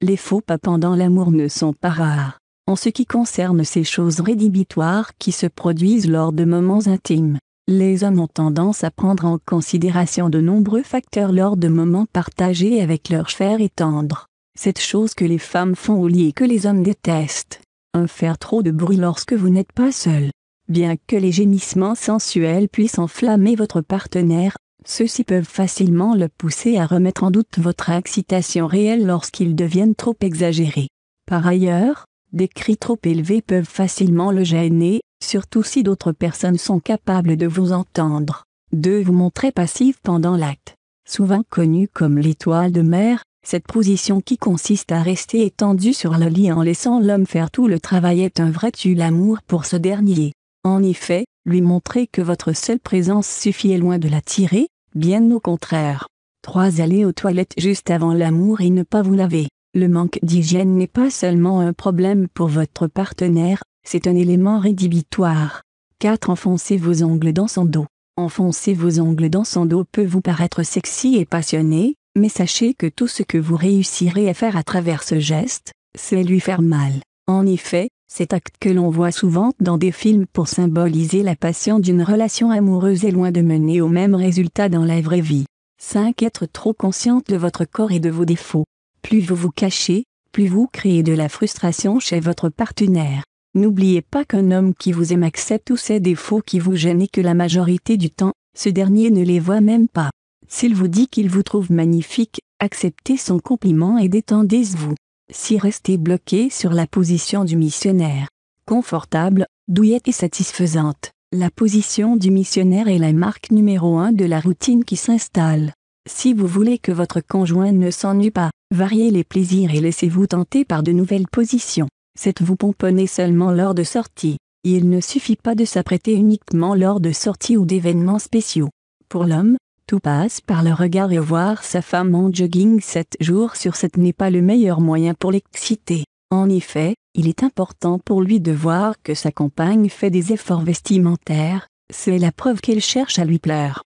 Les faux pas pendant l'amour ne sont pas rares. En ce qui concerne ces choses rédhibitoires qui se produisent lors de moments intimes, les hommes ont tendance à prendre en considération de nombreux facteurs lors de moments partagés avec leur chair et tendre. Cette chose que les femmes font au lit et que les hommes détestent. Faire trop de bruit lorsque vous n'êtes pas seul. Bien que les gémissements sensuels puissent enflammer votre partenaire, ceux-ci peuvent facilement le pousser à remettre en doute votre excitation réelle lorsqu'ils deviennent trop exagérés. Par ailleurs, des cris trop élevés peuvent facilement le gêner, surtout si d'autres personnes sont capables de vous entendre. 2. Vous montrer passif pendant l'acte. Souvent connue comme l'étoile de mer, cette position qui consiste à rester étendu sur le lit en laissant l'homme faire tout le travail est un vrai tue-l'amour pour ce dernier. En effet, lui montrer que votre seule présence suffit est loin de l'attirer, bien au contraire. 3. Aller aux toilettes juste avant l'amour et ne pas vous laver. Le manque d'hygiène n'est pas seulement un problème pour votre partenaire, c'est un élément rédhibitoire. 4. Enfoncer vos ongles dans son dos. Enfoncer vos ongles dans son dos peut vous paraître sexy et passionné, mais sachez que tout ce que vous réussirez à faire à travers ce geste, c'est lui faire mal. En effet, cet acte que l'on voit souvent dans des films pour symboliser la passion d'une relation amoureuse est loin de mener au même résultat dans la vraie vie. 5. Être trop consciente de votre corps et de vos défauts. Plus vous vous cachez, plus vous créez de la frustration chez votre partenaire. N'oubliez pas qu'un homme qui vous aime accepte tous ces défauts qui vous gênent et que la majorité du temps, ce dernier ne les voit même pas. S'il vous dit qu'il vous trouve magnifique, acceptez son compliment et détendez-vous. Si restez bloqué sur la position du missionnaire, confortable, douillette et satisfaisante, la position du missionnaire est la marque numéro 1 de la routine qui s'installe. Si vous voulez que votre conjoint ne s'ennuie pas, variez les plaisirs et laissez-vous tenter par de nouvelles positions. Vous pomponner seulement lors de sorties. Il ne suffit pas de s'apprêter uniquement lors de sorties ou d'événements spéciaux. Pour l'homme, tout passe par le regard et voir sa femme en jogging 7 jours sur 7 n'est pas le meilleur moyen pour l'exciter. En effet, il est important pour lui de voir que sa compagne fait des efforts vestimentaires, c'est la preuve qu'elle cherche à lui plaire.